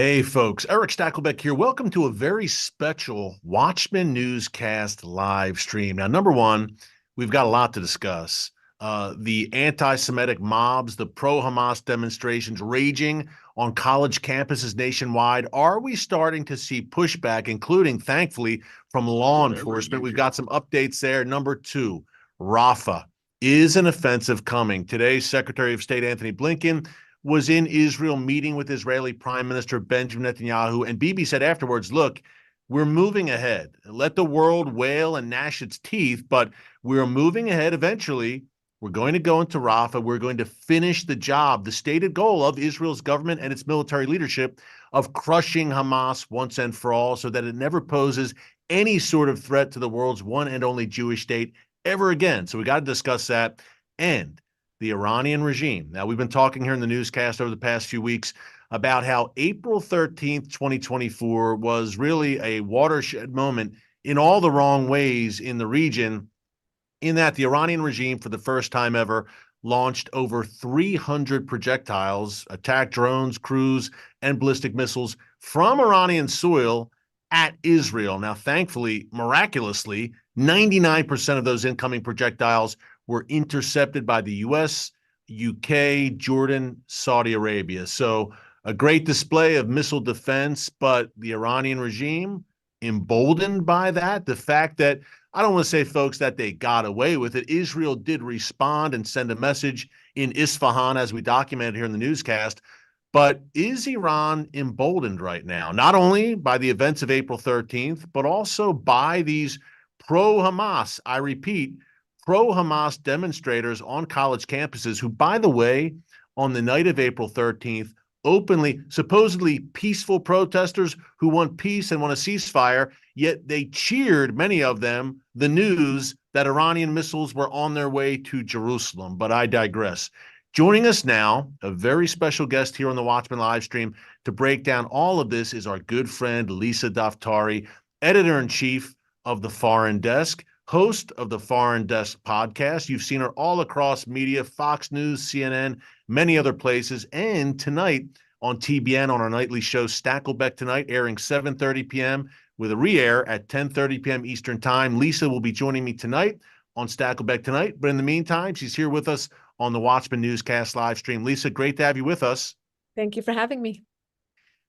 Hey folks, Erick Stakelbeck here. Welcome to a very special Watchman Newscast live stream. Now, number one, we've got a lot to discuss. The anti-Semitic mobs, the pro-Hamas demonstrations raging on college campuses nationwide. Are we starting to see pushback, including, thankfully, from law enforcement? We've got some updates there. Number two, Rafah. Is an offensive coming? Today, Secretary of State Antony Blinken was in Israel meeting with Israeli Prime Minister Benjamin Netanyahu, and Bibi said afterwards, look, we're moving ahead. Let the world wail and gnash its teeth, but we're moving ahead eventually. We're going to go into Rafah. We're going to finish the job, the stated goal of Israel's government and its military leadership of crushing Hamas once and for all so that it never poses any sort of threat to the world's one and only Jewish state ever again. So we got to discuss that. And the Iranian regime. Now, we've been talking here in the newscast over the past few weeks about how April 13th, 2024 was really a watershed moment in all the wrong ways in the region, in that the Iranian regime, for the first time ever, launched over 300 projectiles, attack drones, cruise, and ballistic missiles from Iranian soil at Israel. Now, thankfully, miraculously, 99% of those incoming projectiles were intercepted by the U.S., UK, Jordan, Saudi Arabia. So a great display of missile defense, but the Iranian regime, emboldened by that, the fact that, I don't want to say, folks, that they got away with it. Israel did respond and send a message in Isfahan, as we documented here in the newscast. But is Iran emboldened right now, not only by the events of April 13th, but also by these pro-Hamas, I repeat, pro-Hamas demonstrators on college campuses who, by the way, on the night of April 13th, openly, supposedly peaceful protesters who want peace and want a ceasefire, yet they cheered, many of them, the news that Iranian missiles were on their way to Jerusalem. But I digress. Joining us now, a very special guest here on the Watchman live stream to break down all of this is our good friend, Lisa Daftari, editor-in-chief of the Foreign Desk, host of the Foreign Desk podcast. You've seen her all across media, Fox News, CNN, many other places, and tonight on TBN on our nightly show, Stakelbeck Tonight, airing 7:30 p.m. with a re-air at 10:30 p.m. Eastern Time. Lisa will be joining me tonight on Stakelbeck Tonight, but in the meantime, she's here with us on the Watchman Newscast live stream. Lisa, great to have you with us. Thank you for having me.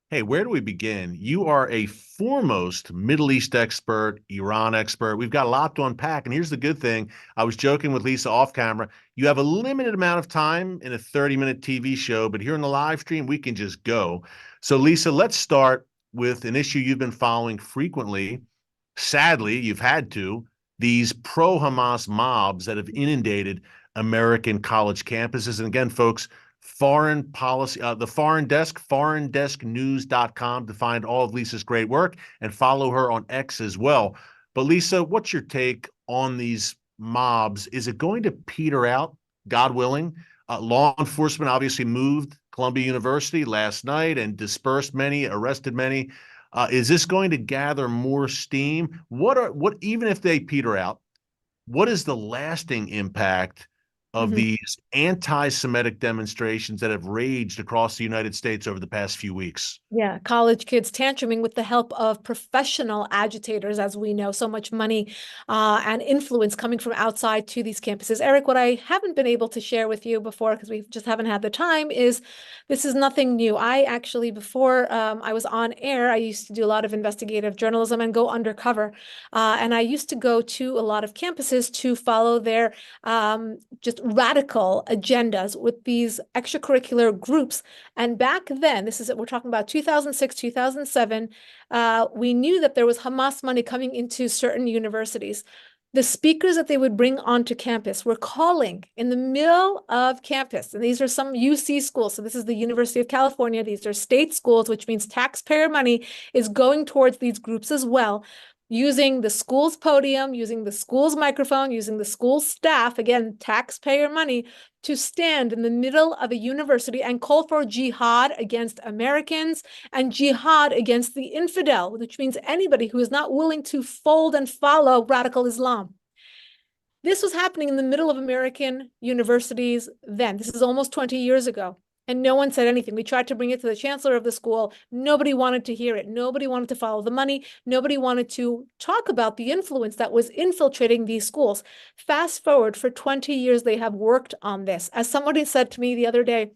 Hey, where do we begin? You are a foremost Middle East expert, Iran expert. We've got a lot to unpack. And here's the good thing. I was joking with Lisa off camera. You have a limited amount of time in a 30-minute TV show, but here in the live stream, we can just go. So, Lisa, let's start with an issue you've been following frequently. Sadly, you've had to. These pro-Hamas mobs that have inundated American college campuses. And again, folks, foreign policy, the Foreign Desk, foreigndesknews.com to find all of Lisa's great work and follow her on X as well. But Lisa, what's your take on these mobs? Is it going to peter out, God willing? Law enforcement obviously moved Columbia University last night and dispersed many, arrested many. Is this going to gather more steam? What even if they peter out, what is the lasting impact of these anti-Semitic demonstrations that have raged across the United States over the past few weeks? Yeah, college kids tantruming with the help of professional agitators, as we know, so much money and influence coming from outside to these campuses. Eric, what I haven't been able to share with you before, because we just haven't had the time, is this is nothing new. I actually, before I was on air, I used to do a lot of investigative journalism and go undercover. And I used to go to a lot of campuses to follow their just radical agendas with these extracurricular groups. And back then, we're talking about 2006, 2007, we knew that there was Hamas money coming into certain universities. The speakers that they would bring onto campus were calling in the middle of campus. And these are some UC schools. So this is the University of California. These are state schools, which means taxpayer money is going towards these groups as well, using the school's podium, using the school's microphone, using the school's staff, again, taxpayer money, to stand in the middle of a university and call for jihad against Americans and jihad against the infidel, which means anybody who is not willing to fold and follow radical Islam. This was happening in the middle of American universities then. This is almost 20 years ago. And no one said anything. We tried to bring it to the chancellor of the school. Nobody wanted to hear it. Nobody wanted to follow the money. Nobody wanted to talk about the influence that was infiltrating these schools. Fast forward, for 20 years, they have worked on this. As somebody said to me the other day,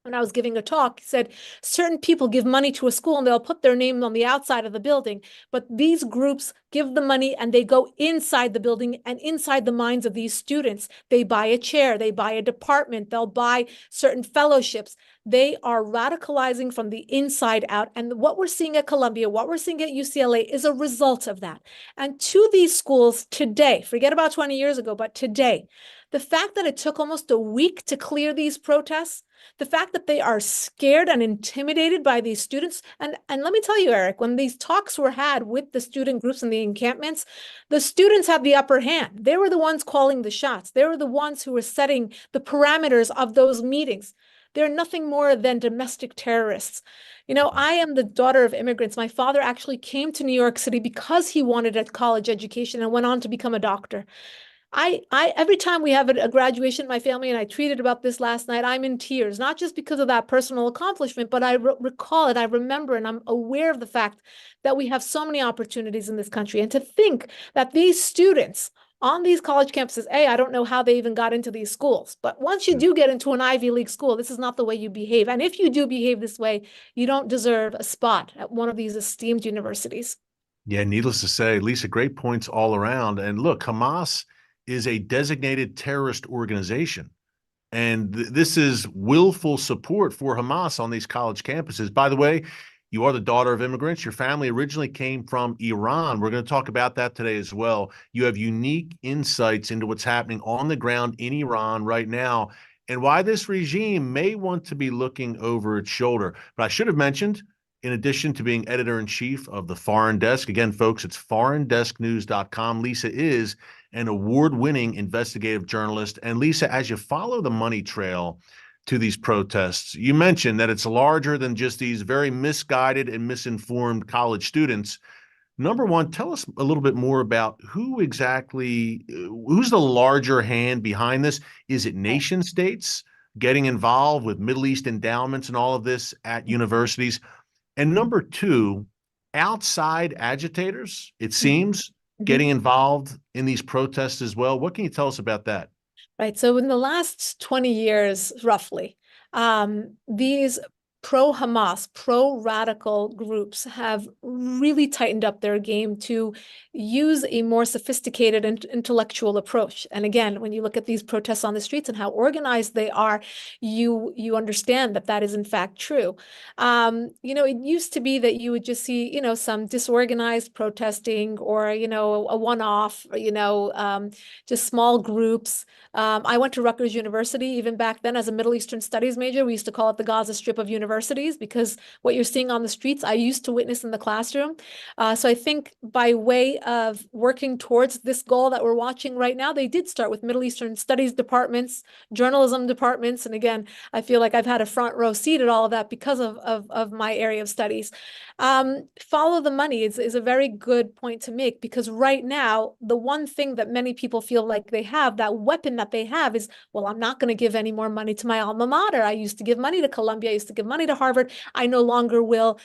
when I was giving a talk, he said, certain people give money to a school and they'll put their name on the outside of the building, but these groups give the money and they go inside the building and inside the minds of these students. They buy a chair, they buy a department, they'll buy certain fellowships. They are radicalizing from the inside out. And what we're seeing at Columbia, what we're seeing at UCLA is a result of that. And to these schools today, forget about 20 years ago, but today, the fact that it took almost a week to clear these protests, the fact that they are scared and intimidated by these students. And let me tell you, Eric, when these talks were had with the student groups in the encampments, the students had the upper hand. They were the ones calling the shots. They were the ones who were setting the parameters of those meetings. They're nothing more than domestic terrorists. You know, I am the daughter of immigrants. My father actually came to New York City because he wanted a college education and went on to become a doctor. Every time we have a graduation in my family, and I tweeted about this last night, I'm in tears, not just because of that personal accomplishment, but I recall it, I remember, and I'm aware of the fact that we have so many opportunities in this country. And to think that these students on these college campuses, I don't know how they even got into these schools, but once you do get into an Ivy League school, this is not the way you behave. And if you do behave this way, you don't deserve a spot at one of these esteemed universities. Yeah, needless to say, Lisa, great points all around. And look, Hamas is a designated terrorist organization. And this is willful support for Hamas on these college campuses. By the way, you are the daughter of immigrants. Your family originally came from Iran. We're going to talk about that today as well. You have unique insights into what's happening on the ground in Iran right now and why this regime may want to be looking over its shoulder. But I should have mentioned, in addition to being editor-in-chief of the Foreign Desk, again, folks, it's foreigndesknews.com. Lisa is an award-winning investigative journalist. And Lisa, as you follow the money trail to these protests, you mentioned that it's larger than just these very misguided and misinformed college students. Number one, tell us a little bit more about who's the larger hand behind this? Is it nation states getting involved with Middle East endowments and all of this at universities? And number two, outside agitators, it seems, getting involved in these protests as well. What can you tell us about that? Right. So in the last 20 years, roughly, these pro-Hamas, pro-radical groups have really tightened up their game to use a more sophisticated and intellectual approach. And again, when you look at these protests on the streets and how organized they are, you understand that that is in fact true. You know, it used to be that you would just see, you know, some disorganized protesting or, you know, a one-off, you know, just small groups. I went to Rutgers University even back then as a Middle Eastern Studies major. We used to call it the Gaza Strip of universities because what you're seeing on the streets, I used to witness in the classroom. So I think by way of working towards this goal that we're watching right now, they did start with Middle Eastern Studies departments, journalism departments. And again, I feel like I've had a front row seat at all of that because of my area of studies. Follow the money is a very good point to make, because right now, the one thing that many people feel like they have, that weapon that they have is, well, I'm not going to give any more money to my alma mater. I used to give money to Columbia. I used to give money to Harvard. I no longer will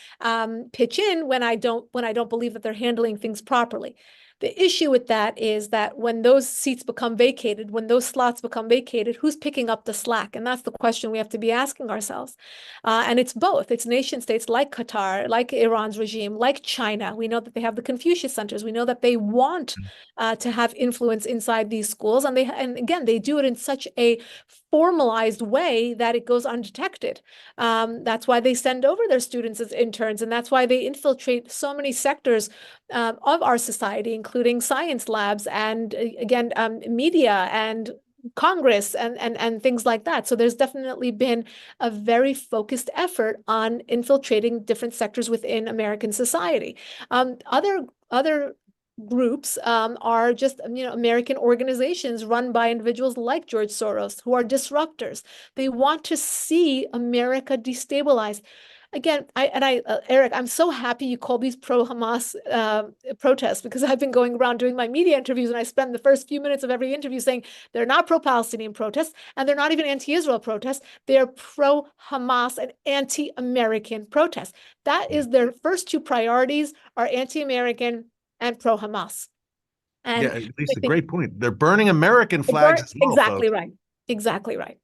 pitch in when I don't believe that they're handling things properly. The issue with that is that when those seats become vacated, when those slots become vacated, who's picking up the slack? And that's the question we have to be asking ourselves. And it's both. It's nation states like Qatar, like Iran's regime, like China. We know that they have the Confucius centers. We know that they want to have influence inside these schools. And again, they do it in such a formalized way that it goes undetected. That's why they send over their students as interns. And that's why they infiltrate so many sectors of our society, including science labs and again, media and Congress and things like that. So there's definitely been a very focused effort on infiltrating different sectors within American society. Other groups are just, you know, American organizations run by individuals like George Soros, who are disruptors. They want to see America destabilized. Again, Eric, I'm so happy you called these pro-Hamas protests, because I've been going around doing my media interviews, and I spend the first few minutes of every interview saying they're not pro-Palestinian protests, and they're not even anti-Israel protests. They're pro-Hamas and anti-American protests. That is their first two priorities, are anti-American and pro-Hamas. And Yeah, I Lisa, think great point. They're burning American flags as well, exactly folks. right. Exactly right.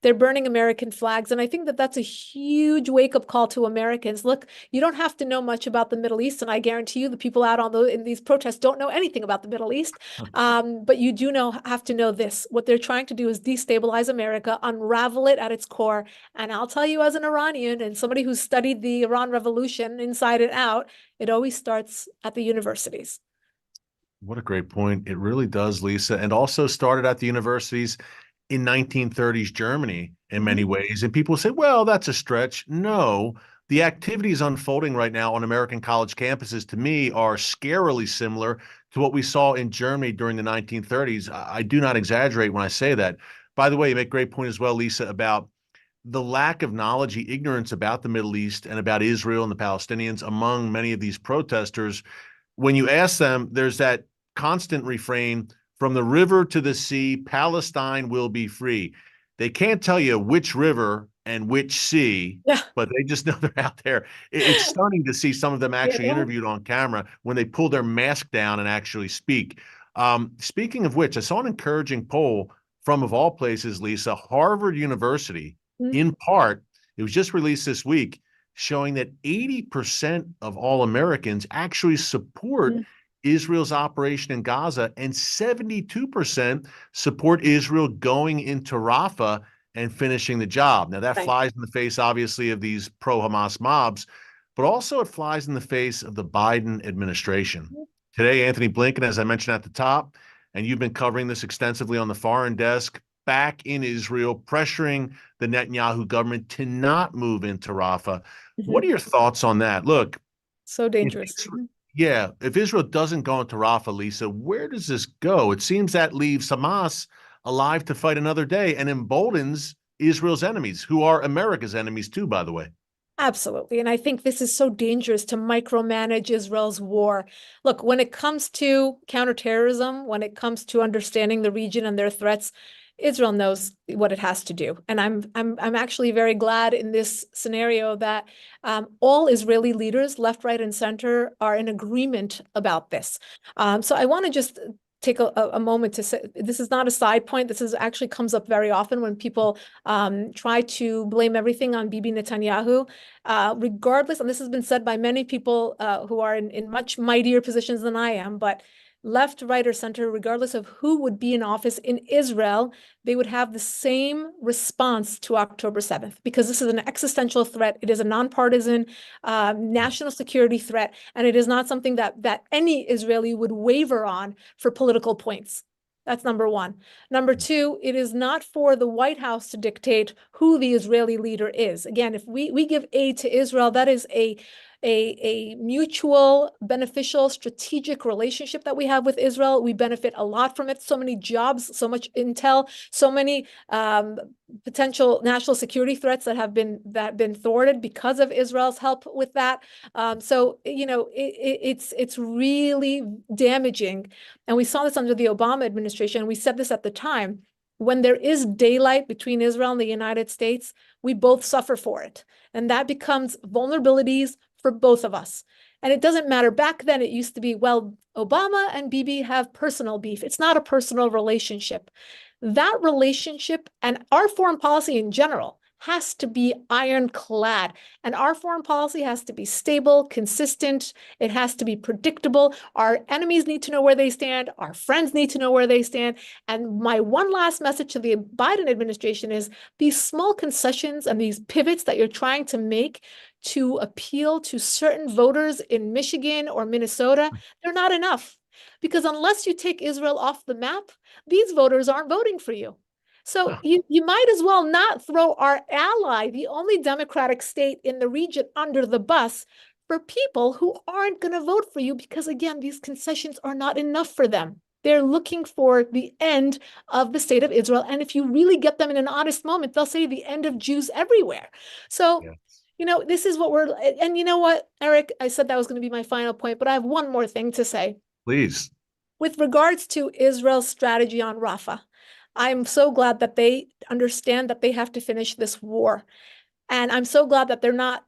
They're burning American flags. And I think that that's a huge wake-up call to Americans. Look, you don't have to know much about the Middle East, and I guarantee you the people out in these protests don't know anything about the Middle East. But you do have to know this. What they're trying to do is destabilize America, unravel it at its core. And I'll tell you, as an Iranian and somebody who's studied the Iran Revolution inside and out, it always starts at the universities. What a great point. It really does, Lisa. And also started at the universities in 1930s Germany in many ways. And people say, well, that's a stretch. No, the activities unfolding right now on American college campuses, to me, are scarily similar to what we saw in Germany during the 1930s. I do not exaggerate when I say that. By the way, you make a great point as well, Lisa, about the lack of knowledge, the ignorance about the Middle East and about Israel and the Palestinians among many of these protesters. When you ask them, there's that constant refrain, from the river to the sea, Palestine will be free. They can't tell you which river and which sea, Yeah. but they just know they're out there. It's stunning to see some of them actually Yeah. interviewed on camera when they pull their mask down and actually speak. Speaking of which, I saw an encouraging poll from, of all places, Lisa, Harvard University, in part, it was just released this week, showing that 80% of all Americans actually support Israel's operation in Gaza, and 72% support Israel going into Rafah and finishing the job. Now, that flies in the face, obviously, of these pro-Hamas mobs, but also it flies in the face of the Biden administration. Today, Anthony Blinken, as I mentioned at the top, and you've been covering this extensively on the foreign desk, back in Israel, pressuring the Netanyahu government to not move into Rafah. What are your thoughts on that? Look, so dangerous. If Israel doesn't go into Rafah, Lisa, where does this go? It seems that leaves Hamas alive to fight another day and emboldens Israel's enemies, who are America's enemies too, by the way. Absolutely. And I think this is so dangerous to micromanage Israel's war. Look, when it comes to counterterrorism, when it comes to understanding the region and their threats, Israel knows what it has to do. And I'm actually very glad in this scenario that all Israeli leaders, left, right, and center, are in agreement about this. So I want to just take a moment to say, this is not a side point. This is actually comes up very often when people try to blame everything on Bibi Netanyahu, regardless, and this has been said by many people who are in much mightier positions than I am, but left, right, or center, regardless of who would be in office in Israel, they would have the same response to October 7th, because this is an existential threat. It is a nonpartisan national security threat, and it is not something that any Israeli would waver on for political points. That's number one. Number two, it is not for the White House to dictate who the Israeli leader is. Again, if we give aid to Israel, that is a mutual, beneficial, strategic relationship that we have with Israel. We benefit a lot from it. So many jobs, so much intel, so many potential national security threats that have been thwarted because of Israel's help with that. So it's really damaging, and we saw this under the Obama administration. We said this at the time. When there is daylight between Israel and the United States, we both suffer for it, and that becomes vulnerabilities for both of us. And it doesn't matter. Back then, it used to be, well, Obama and Bibi have personal beef. It's not a personal relationship. That relationship and our foreign policy in general has to be ironclad. And our foreign policy has to be stable, consistent. It has to be predictable. Our enemies need to know where they stand. Our friends need to know where they stand. And my one last message to the Biden administration is these small concessions and these pivots that you're trying to make to appeal to certain voters in Michigan or Minnesota, they're not enough. Because unless you take Israel off the map, these voters aren't voting for you. So you might as well not throw our ally, the only democratic state in the region, under the bus for people who aren't going to vote for you, because, again, these concessions are not enough for them. They're looking for the end of the state of Israel. And if you really get them in an honest moment, they'll say the end of Jews everywhere. So This is what and you know what, Eric, I said that was going to be my final point, but I have one more thing to say. Please. With regards to Israel's strategy on Rafah, I'm so glad that they understand that they have to finish this war. And I'm so glad that they're not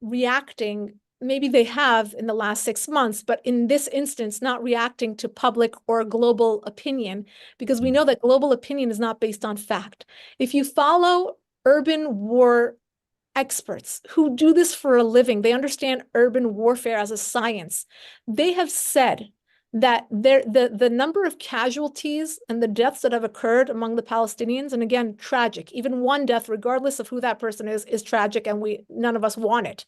reacting. Maybe they have in the last 6 months, but in this instance, not reacting to public or global opinion, because we know that global opinion is not based on fact. If you follow urban war experts who do this for a living, they understand urban warfare as a science. They have said that the number of casualties and the deaths that have occurred among the Palestinians, and again, tragic. Even one death, regardless of who that person is tragic, and none of us want it.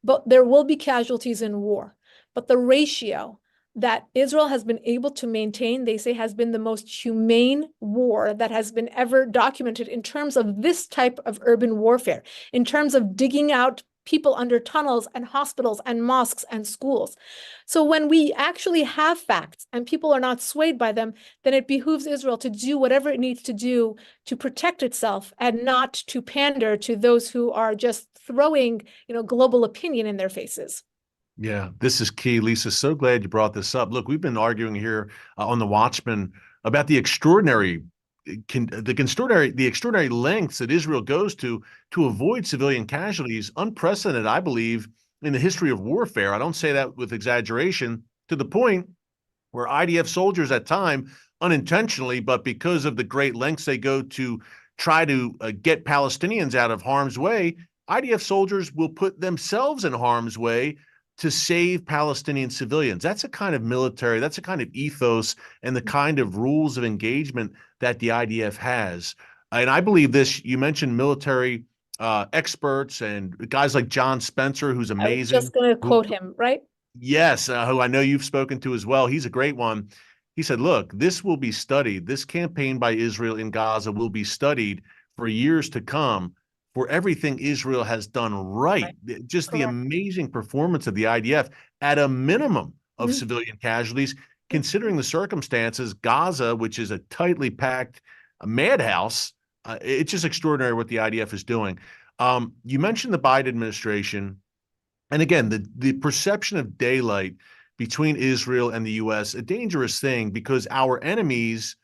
But there will be casualties in war. But the ratio that Israel has been able to maintain, they say, has been the most humane war that has been ever documented in terms of this type of urban warfare, in terms of digging out people under tunnels and hospitals and mosques and schools. So when we actually have facts and people are not swayed by them, then it behooves Israel to do whatever it needs to do to protect itself and not to pander to those who are just throwing, global opinion in their faces. Yeah, this is key, Lisa. So glad you brought this up. Look, we've been arguing here on the Watchman about the extraordinary lengths that Israel goes to avoid civilian casualties, unprecedented, I believe, in the history of warfare. I don't say that with exaggeration, to the point where IDF soldiers at time, unintentionally, but because of the great lengths they go to try to get Palestinians out of harm's way, IDF soldiers will put themselves in harm's way to save Palestinian civilians. That's a kind of military, that's a kind of ethos and the kind of rules of engagement that the IDF has. And I believe this, you mentioned military experts and guys like John Spencer, who's I was amazing. just going to quote him, right? Yes, who I know you've spoken to as well. He's a great one. He said, look, this will be studied. This campaign by Israel in Gaza will be studied for years to come for everything Israel has done right. Right. Just the Correct. amazing performance of the IDF at a minimum of Mhm. civilian casualties, considering the circumstances. Gaza, which is a tightly packed madhouse, it's just extraordinary what the IDF is doing. You mentioned the Biden administration. And again, the perception of daylight between Israel and the U.S., a dangerous thing because our enemies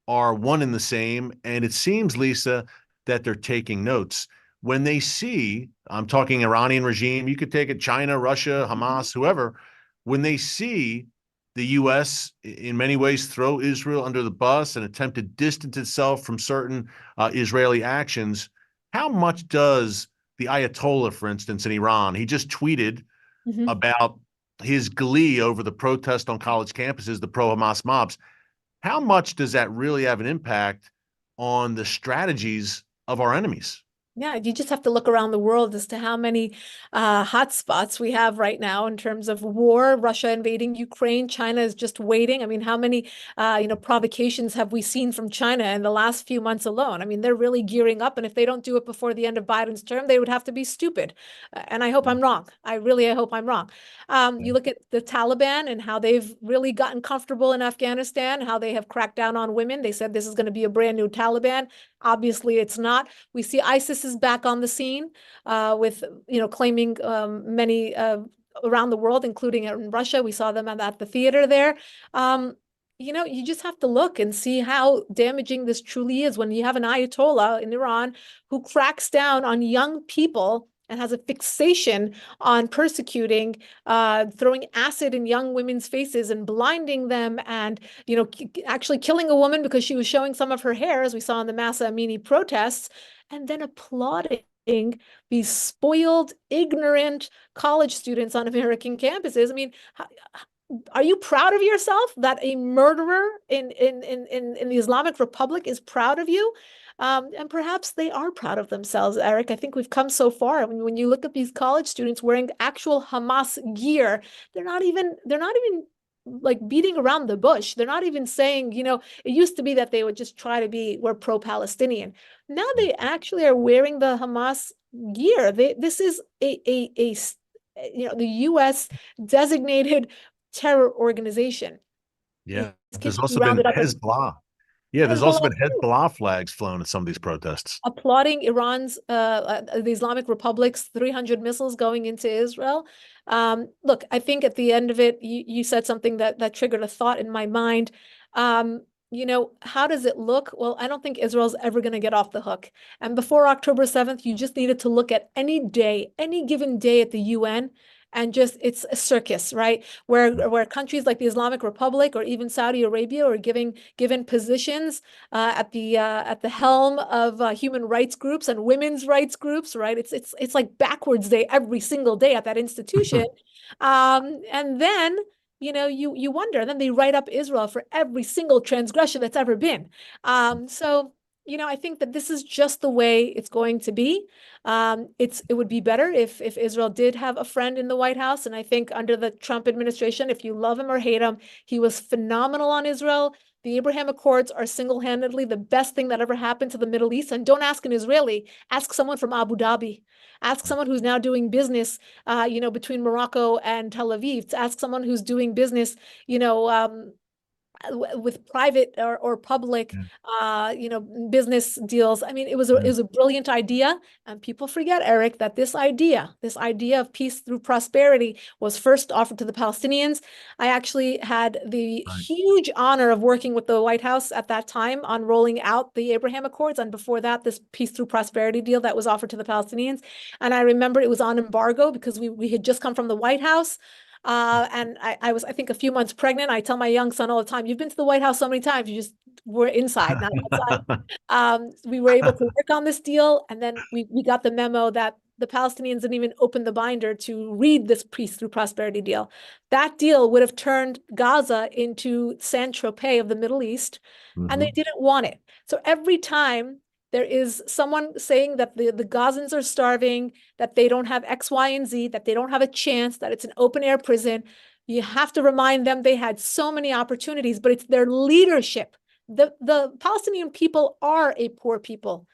are one and the same. And it seems, Lisa, that they're taking notes. When they see, I'm talking Iranian regime, you could take it China, Russia, Hamas, whoever, when they see the U.S. in many ways throw Israel under the bus and attempt to distance itself from certain Israeli actions, how much does the Ayatollah, for instance, in Iran, he just tweeted Mhm. about his glee over the protest on college campuses, the pro-Hamas mobs. How much does that really have an impact on the strategies of our enemies? Yeah, you just have to look around the world as to how many hotspots we have right now in terms of war, Russia invading Ukraine, China is just waiting. I mean, how many provocations have we seen from China in the last few months alone? I mean, they're really gearing up, and if they don't do it before the end of Biden's term, they would have to be stupid. And I hope I'm wrong. I hope I'm wrong. You look at the Taliban and how they've really gotten comfortable in Afghanistan, how they have cracked down on women. They said this is going to be a brand new Taliban. Obviously, it's not. We see ISIS is back on the scene with, claiming many around the world, including in Russia. We saw them at the theater there. You just have to look and see how damaging this truly is when you have an Ayatollah in Iran who cracks down on young people and has a fixation on persecuting, throwing acid in young women's faces and blinding them, and actually killing a woman because she was showing some of her hair, as we saw in the Massa Amini protests, and then applauding these spoiled, ignorant college students on American campuses. I mean, are you proud of yourself that a murderer in the Islamic Republic is proud of you? And perhaps they are proud of themselves, Eric. I think we've come so far. When you look at these college students wearing actual Hamas gear, they're not even like beating around the bush. They're not even saying, it used to be that they would just try to we're pro-Palestinian. Now they actually are wearing the Hamas gear. This is the U.S. designated terror organization. Yeah, These kids there's should be also been rounded up and Hezbollah. Yeah, there's also Hezbollah been Hezbollah flags flown at some of these protests. applauding Iran's, the Islamic Republic's 300 missiles going into Israel. Look, I think at the end of it, you said something that triggered a thought in my mind. How does it look? Well, I don't think Israel's ever going to get off the hook. And before October 7th, you just needed to look at any day, any given day at the UN, and just it's a circus, right? Where countries like the Islamic Republic or even Saudi Arabia are given positions at the helm of human rights groups and women's rights groups, right? It's like backwards day every single day at that institution, and then you wonder, and then they write up Israel for every single transgression that's ever been. So I think that this is just the way it's going to be. It would be better if Israel did have a friend in the White House, and I think under the Trump administration, if you love him or hate him, he was phenomenal on Israel. The Abraham Accords are single-handedly the best thing that ever happened to the Middle East. And don't ask an Israeli, ask someone from Abu Dhabi. Ask someone who's now doing business, between Morocco and Tel Aviv. Ask someone who's doing business, with private or public, business deals. I mean, it was a brilliant idea, and people forget, Eric, that this idea of peace through prosperity was first offered to the Palestinians. I actually had the huge honor of working with the White House at that time on rolling out the Abraham Accords, and before that, this peace through prosperity deal that was offered to the Palestinians. And I remember it was on embargo because we had just come from the White House. And I was, I think, a few months pregnant. I tell my young son all the time, "You've been to the White House so many times, you just were inside, not outside." We were able to work on this deal, and then we got the memo that the Palestinians didn't even open the binder to read this peace through prosperity deal. That deal would have turned Gaza into Saint-Tropez of the Middle East, and they didn't want it. So every time there is someone saying that the Gazans are starving, that they don't have X, Y, and Z, that they don't have a chance, that it's an open air prison, you have to remind them they had so many opportunities, but it's their leadership. The Palestinian people are a poor people.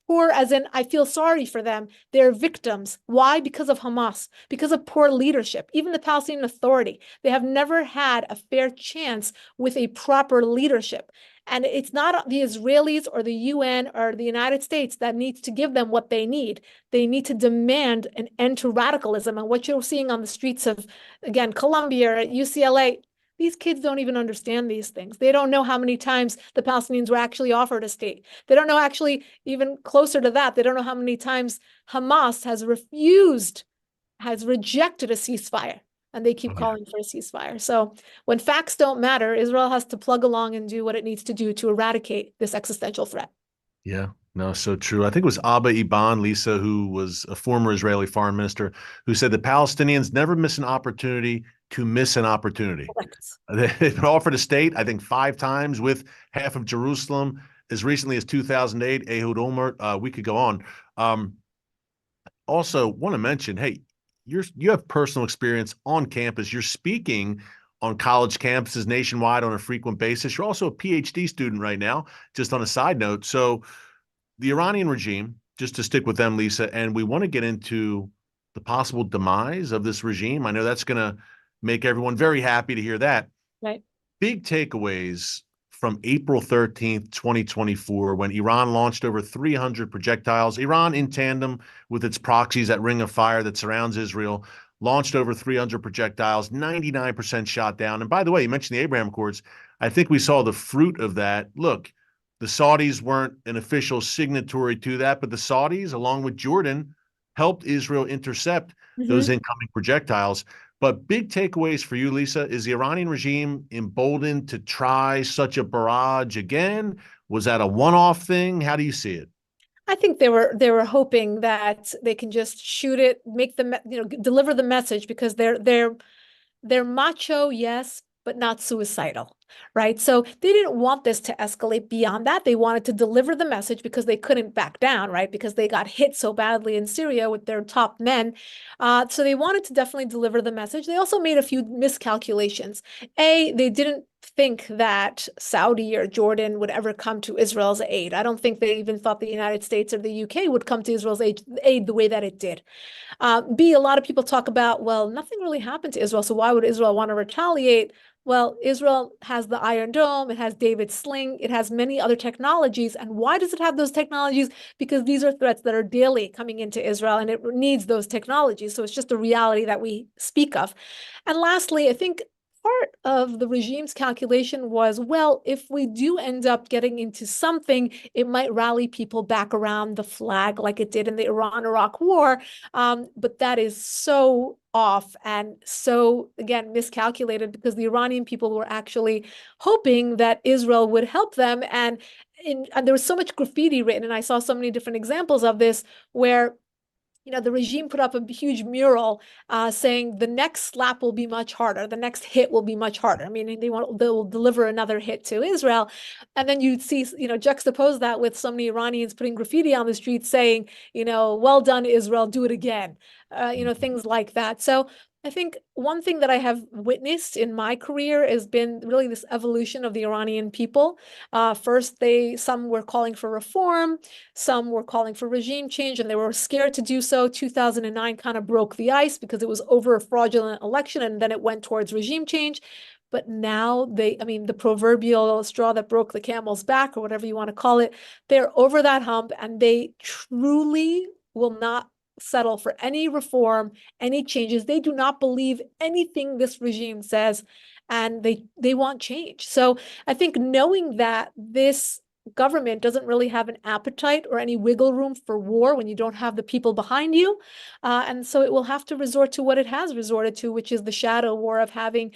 Poor as in, I feel sorry for them. They're victims. Why? Because of Hamas, because of poor leadership. Even the Palestinian Authority, they have never had a fair chance with a proper leadership. And it's not the Israelis or the UN or the United States that needs to give them what they need. They need to demand an end to radicalism. And what you're seeing on the streets of, again, Columbia, UCLA, these kids don't even understand these things. They don't know how many times the Palestinians were actually offered a state. They don't know, actually, even closer to that, they don't know how many times Hamas has rejected a ceasefire. And they keep calling for a ceasefire. So when facts don't matter, Israel has to plug along and do what it needs to do to eradicate this existential threat. Yeah, no, so true. I think it was Abba Eban, Lisa, who was a former Israeli foreign minister, who said the Palestinians never miss an opportunity to miss an opportunity. They've been offered a state, I think, 5 times with half of Jerusalem as recently as 2008. Ehud Olmert, we could go on. Also, want to mention, hey, you have personal experience on campus. You're speaking on college campuses nationwide on a frequent basis. You're also a PhD student right now, just on a side note. So the Iranian regime, just to stick with them, Lisa, and we want to get into the possible demise of this regime. I know that's going to make everyone very happy to hear that. Right. Big takeaways from April 13th, 2024, when Iran launched over 300 projectiles. Iran, in tandem with its proxies, that ring of fire that surrounds Israel, launched over 300 projectiles, 99% shot down. And by the way, you mentioned the Abraham Accords. I think we saw the fruit of that. Look, the Saudis weren't an official signatory to that, but the Saudis, along with Jordan, helped Israel intercept those incoming projectiles. But big takeaways for you, Lisa, is the Iranian regime emboldened to try such a barrage again? Was that a one-off thing? How do you see it? I think they were hoping that they can just shoot it, make the deliver the message, because they're macho, yes, but not suicidal, right? So they didn't want this to escalate beyond that. They wanted to deliver the message because they couldn't back down, right? Because they got hit so badly in Syria with their top men. So they wanted to definitely deliver the message. They also made a few miscalculations. They didn't think that Saudi or Jordan would ever come to Israel's aid. I don't think they even thought the United States or the UK would come to Israel's aid the way that it did. B, a lot of people talk about, well, nothing really happened to Israel, so why would Israel want to retaliate? Well, Israel has the Iron Dome, it has David's sling, it has many other technologies. And why does it have those technologies? Because these are threats that are daily coming into Israel, and it needs those technologies. So it's just a reality that we speak of. And lastly, I think part of the regime's calculation was, well, if we do end up getting into something, it might rally people back around the flag like it did in the Iran-Iraq war. But that is so off and so, again, miscalculated, because the Iranian people were actually hoping that Israel would help them. And there was so much graffiti written, and I saw so many different examples of this where the regime put up a huge mural saying the next slap will be much harder, the next hit will be much harder. I mean, they'll deliver another hit to Israel. And then you'd see, juxtapose that with so many Iranians putting graffiti on the streets saying, well done, Israel, do it again. Things like that. So I think one thing that I have witnessed in my career has been really this evolution of the Iranian people. First, some were calling for reform, some were calling for regime change, and they were scared to do so. 2009 kind of broke the ice because it was over a fraudulent election, and then it went towards regime change. But now the proverbial straw that broke the camel's back, or whatever you want to call it, they're over that hump, and they truly will not settle for any reform, any changes. They do not believe anything this regime says, and they want change. So I think knowing that this government doesn't really have an appetite or any wiggle room for war when you don't have the people behind you, and so it will have to resort to what it has resorted to, which is the shadow war of having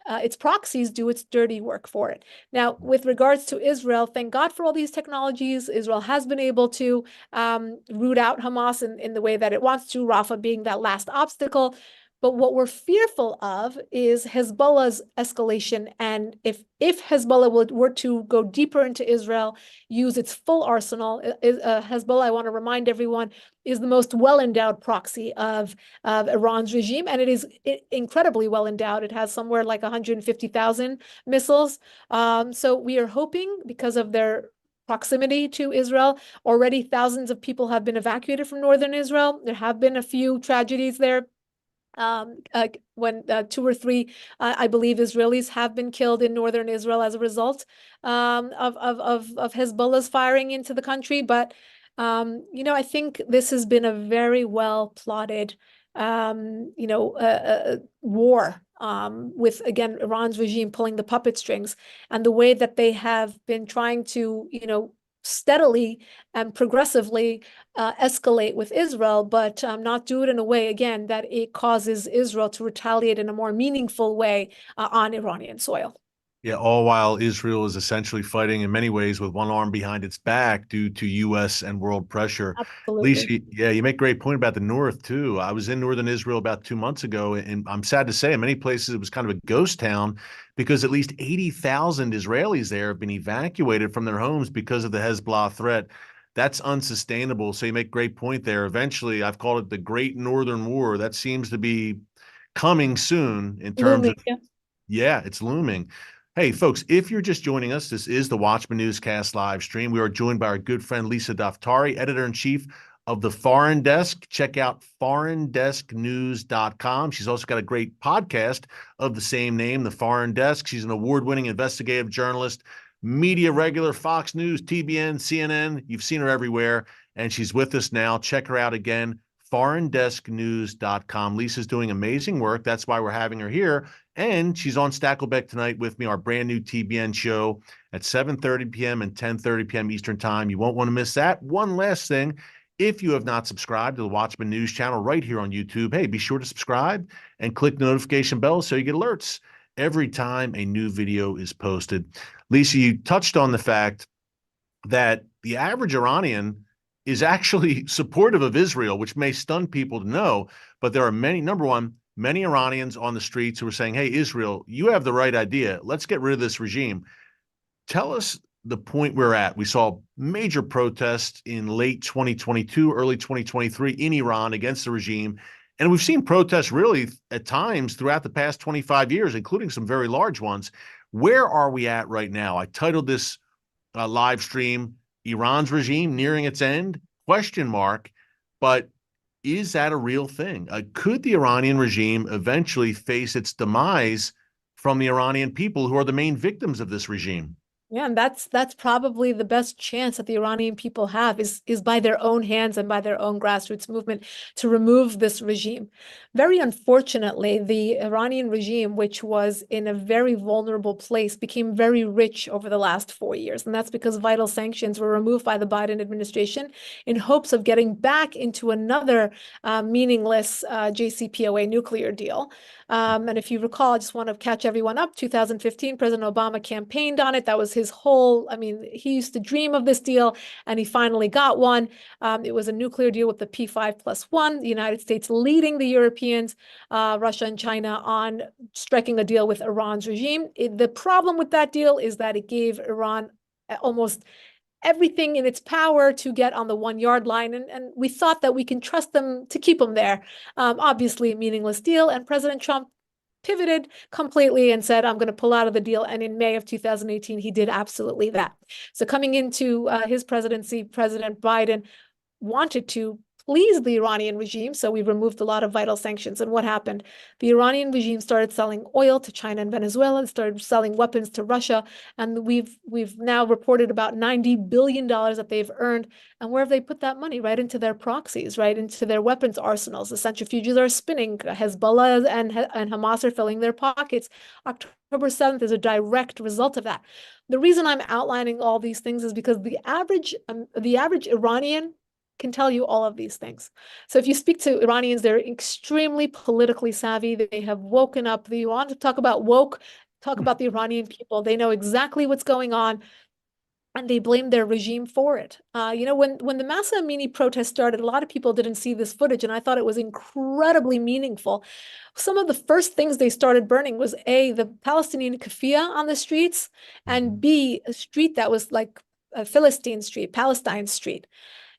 its proxies do its dirty work for it. Now, with regards to Israel, thank God for all these technologies. Israel has been able to root out Hamas in the way that it wants to, Rafah being that last obstacle. But what we're fearful of is Hezbollah's escalation. And if Hezbollah were to go deeper into Israel, use its full arsenal, Hezbollah, I want to remind everyone, is the most well-endowed proxy of Iran's regime. And it is incredibly well-endowed. It has somewhere like 150,000 missiles. So we are hoping, because of their proximity to Israel, already thousands of people have been evacuated from northern Israel. There have been a few tragedies there. When 2 or 3, I believe, Israelis have been killed in northern Israel as a result of Hezbollah's firing into the country. But I think this has been a very well plotted, war, with, again, Iran's regime pulling the puppet strings, and the way that they have been trying to, steadily and progressively escalate with Israel, but not do it in a way, again, that it causes Israel to retaliate in a more meaningful way on Iranian soil. Yeah, all while Israel is essentially fighting in many ways with one arm behind its back due to U.S. and world pressure. Absolutely. Lisa, yeah, you make a great point about the North, too. I was in northern Israel about 2 months ago, and I'm sad to say in many places it was kind of a ghost town because at least 80,000 Israelis there have been evacuated from their homes because of the Hezbollah threat. That's unsustainable. So you make a great point there. Eventually, I've called it the Great Northern War. That seems to be coming soon in terms of, Looming, yeah. yeah, it's looming. Hey, folks, if you're just joining us, this is the Watchman Newscast live stream. We are joined by our good friend Lisa Daftari, editor-in-chief of the Foreign Desk. Check out foreigndesknews.com. She's also got a great podcast of the same name, The Foreign Desk. She's an award-winning investigative journalist, media regular, Fox News, TBN, CNN. You've seen her everywhere, and she's with us now. Check her out again, foreigndesknews.com. Lisa's doing amazing work. That's why we're having her here. And she's on Stakelbeck tonight with me, our brand new TBN show at 7:30 p.m. and 10:30 p.m. Eastern time. You won't want to miss that. One last thing, if you have not subscribed to the Watchman News channel right here on YouTube, hey, be sure to subscribe and click the notification bell so you get alerts every time a new video is posted. Lisa, you touched on the fact that the average Iranian is actually supportive of Israel, which may stun people to know, but there are many, number one, many Iranians on the streets who are saying, hey, Israel, you have the right idea. Let's get rid of this regime. Tell us the point we're at. We saw major protests in late 2022, early 2023 in Iran against the regime. And we've seen protests really at times throughout the past 25 years, including some very large ones. Where are we at right now? I titled this live stream, Iran's regime nearing its end, question mark. But is that a real thing? Could the Iranian regime eventually face its demise from the Iranian people, who are the main victims of this regime. Yeah, and that's probably the best chance that the Iranian people have is by their own hands and by their own grassroots movement to remove this regime. Very unfortunately, the Iranian regime, which was in a very vulnerable place, became very rich over the last 4 years. And that's because vital sanctions were removed by the Biden administration in hopes of getting back into another meaningless JCPOA nuclear deal. And if you recall, I just want to catch everyone up, 2015, President Obama campaigned on it. That was his whole, I mean, he used to dream of this deal, and he finally got one. It was a nuclear deal with the P5+1, the United States leading the Europeans, Russia and China on striking a deal with Iran's regime. The problem with that deal is that it gave Iran almost everything in its power to get on the 1 yard line. And we thought that we can trust them to keep them there. Obviously, a meaningless deal. And President Trump pivoted completely and said, I'm going to pull out of the deal. And in May of 2018, he did absolutely that. So coming into his presidency, President Biden wanted to please the Iranian regime, so we removed a lot of vital sanctions. And what happened? The Iranian regime started selling oil to China and Venezuela, and started selling weapons to Russia, and we've now reported about $90 billion that they've earned. And where have they put that money? Right into their proxies, right into their weapons arsenals. The centrifuges are spinning. Hezbollah and Hamas are filling their pockets. October 7th is a direct result of that. The reason I'm outlining all these things is because the average Iranian can tell you all of these things. So if you speak to Iranians, they're extremely politically savvy. They have woken up. You want to talk about woke, talk about the Iranian people. They know exactly what's going on, and they blame their regime for it. When the Masa Amini protest started, a lot of people didn't see this footage, and I thought it was incredibly meaningful. Some of the first things they started burning was A, the Palestinian keffiyeh on the streets, and B, a street that was like a Philistine street, Palestine street.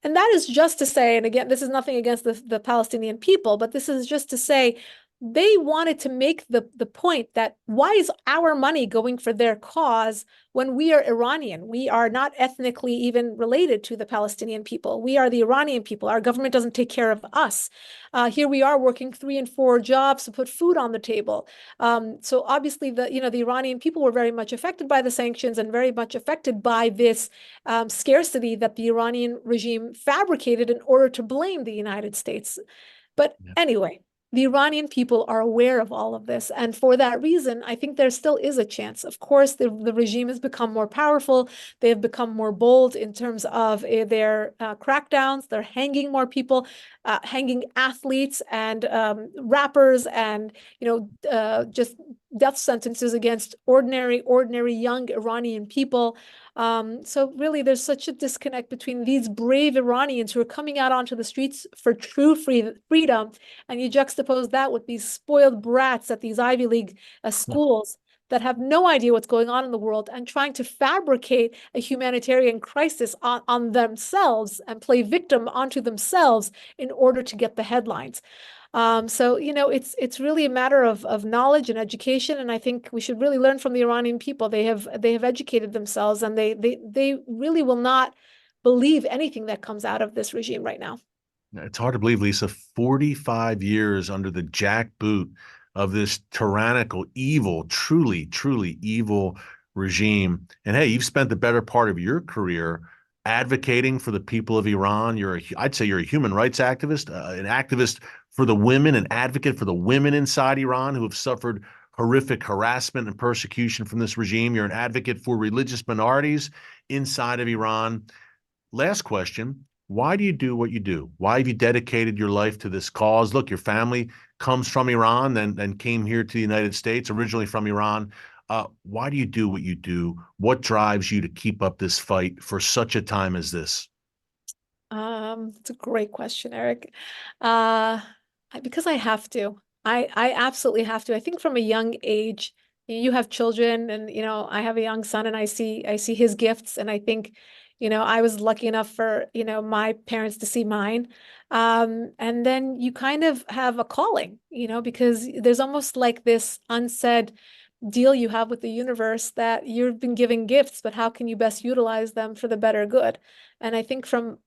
And that is just to say, and again, this is nothing against the Palestinian people, but this is just to say they wanted to make the point that why is our money going for their cause when we are Iranian? We are not ethnically even related to the Palestinian people. We are the Iranian people. Our government doesn't take care of us. Here we are working 3 and 4 jobs to put food on the table. So obviously the Iranian people were very much affected by the sanctions and very much affected by this scarcity that the Iranian regime fabricated in order to blame the United States. But anyway, the Iranian people are aware of all of this. And for that reason, I think there still is a chance. Of course, the regime has become more powerful. They have become more bold in terms of their crackdowns. They're hanging more people, hanging athletes and rappers, and just death sentences against ordinary young Iranian people. So really, there's such a disconnect between these brave Iranians who are coming out onto the streets for true freedom, and you juxtapose that with these spoiled brats at these Ivy League schools that have no idea what's going on in the world and trying to fabricate a humanitarian crisis on themselves and play victim onto themselves in order to get the headlines. So it's really a matter of knowledge and education, and I think we should really learn from the Iranian people. They have educated themselves, and they really will not believe anything that comes out of this regime right now. It's hard to believe, Lisa, 45 years under the jackboot of this tyrannical, evil, truly, truly evil regime. And hey, you've spent the better part of your career advocating for the people of Iran. I'd say you're a human rights activist, an activist for the women, an advocate for the women inside Iran who have suffered horrific harassment and persecution from this regime. You're an advocate for religious minorities inside of Iran. Last question. Why do you do what you do? Why have you dedicated your life to this cause? Look, your family comes from Iran, then came here to the United States, originally from Iran. Why do you do what you do? What drives you to keep up this fight for such a time as this? It's a great question, Eric. Because I have to. I absolutely have to. I think from a young age, you have children, and I have a young son, and I see his gifts, and I think I was lucky enough for my parents to see mine, and then you kind of have a calling, because there's almost like this unsaid deal you have with the universe that you've been given gifts, but how can you best utilize them for the better good? And I think from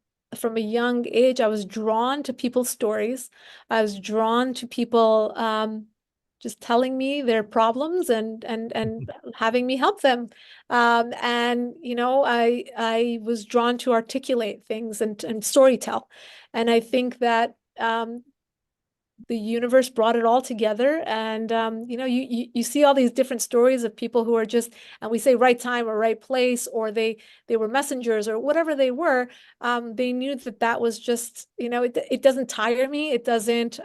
a young age, I was drawn to people's stories. I was drawn to people just telling me their problems and having me help them. And you know, I was drawn to articulate things and storytell. And I think that the universe brought it all together. And you know, you see all these different stories of people who are just, and we say right time or right place, or they were messengers or whatever they were. They knew that that was just, you know, it doesn't tire me, it doesn't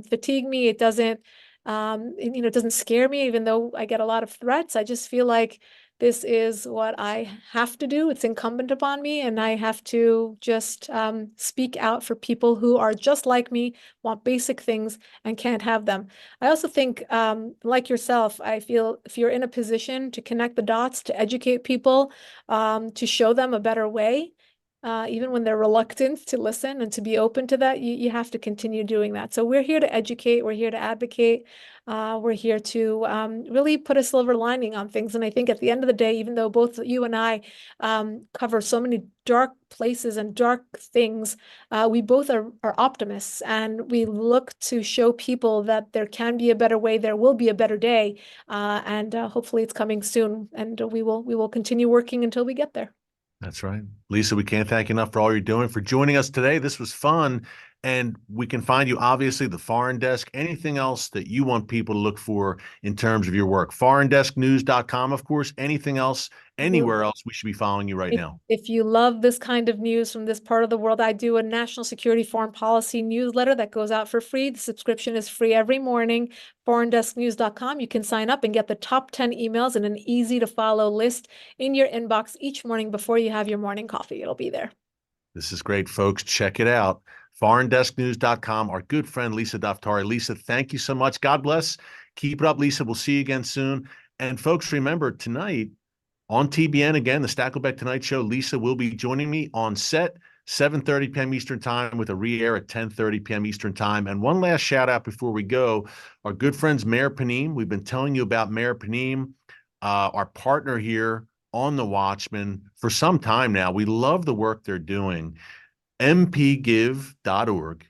fatigue me, it doesn't you know, it doesn't scare me, even though I get a lot of threats. I just feel like this is what I have to do. It's incumbent upon me, and I have to just speak out for people who are just like me, want basic things, and can't have them. I also think, like yourself, I feel if you're in a position to connect the dots, to educate people, to show them a better way, even when they're reluctant to listen and to be open to that, you have to continue doing that. So we're here to educate, we're here to advocate, we're here to really put a silver lining on things. And I think at the end of the day, even though both you and I cover so many dark places and dark things, we both are optimists, and we look to show people that there can be a better way, there will be a better day, and hopefully it's coming soon. And we will continue working until we get there. That's right. Lisa, we can't thank you enough for all you're doing, for joining us today. This was fun. And we can find you, obviously, the Foreign Desk, anything else that you want people to look for in terms of your work. ForeignDeskNews.com, of course. Anything else, anywhere else, we should be following you right now. If you love this kind of news from this part of the world, I do a national security foreign policy newsletter that goes out for free. The subscription is free every morning. ForeignDeskNews.com. You can sign up and get the top 10 emails in an easy to follow list in your inbox each morning before you have your morning coffee. It'll be there. This is great, folks. Check it out. ForeignDeskNews.com. Our good friend, Lisa Daftari. Lisa, thank you so much. God bless. Keep it up, Lisa. We'll see you again soon. And folks, remember, tonight on TBN, again, the Stakelbeck Tonight Show, Lisa will be joining me on set, 7:30 p.m. Eastern Time, with a re-air at 10:30 p.m. Eastern Time. And one last shout out before we go, our good friends, Mayor Panim. We've been telling you about Mayor Panim, our partner here on The Watchman for some time now. We love the work they're doing. mpgive.org.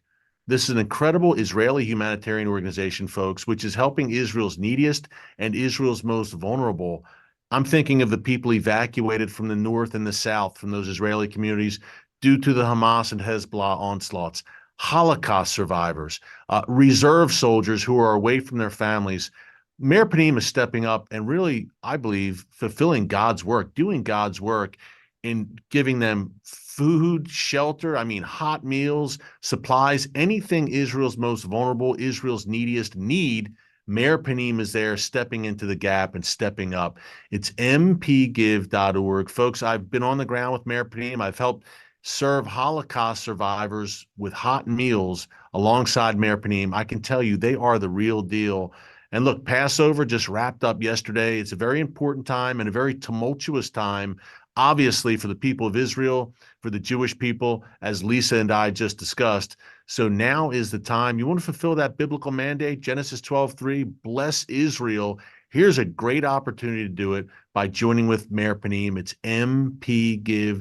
This is an incredible Israeli humanitarian organization, folks, which is helping Israel's neediest and Israel's most vulnerable. I'm thinking of the people evacuated from the north and the south from those Israeli communities due to the Hamas and Hezbollah onslaughts, Holocaust survivors, reserve soldiers who are away from their families. Mayor Panim is stepping up and really, I believe, fulfilling God's work, doing God's work in giving them food, shelter, hot meals, supplies, anything Israel's most vulnerable, Israel's neediest need. Mayor Panim is there stepping into the gap and stepping up. It's mpgive.org. Folks, I've been on the ground with Mayor Panim. I've helped serve Holocaust survivors with hot meals alongside Mayor Panim. I can tell you they are the real deal. And look, Passover just wrapped up yesterday. It's a very important time and a very tumultuous time, obviously, for the people of Israel, for the Jewish people, as Lisa and I just discussed. So now is the time. You want to fulfill that biblical mandate, Genesis 12:3, bless Israel. Here's a great opportunity to do it by joining with Mayor Panim. It's mpgive.org.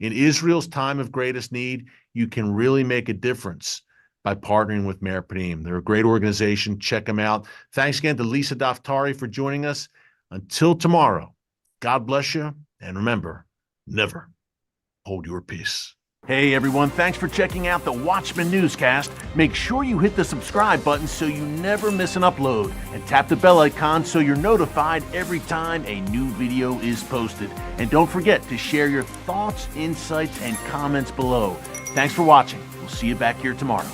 In Israel's time of greatest need, you can really make a difference by partnering with Mayor Panim. They're a great organization. Check them out. Thanks again to Lisa Daftari for joining us. Until tomorrow, God bless you. And remember, never hold your peace. Hey everyone, thanks for checking out the Watchman Newscast. Make sure you hit the subscribe button so you never miss an upload, and tap the bell icon so you're notified every time a new video is posted. And don't forget to share your thoughts, insights, and comments below. Thanks for watching. We'll see you back here tomorrow.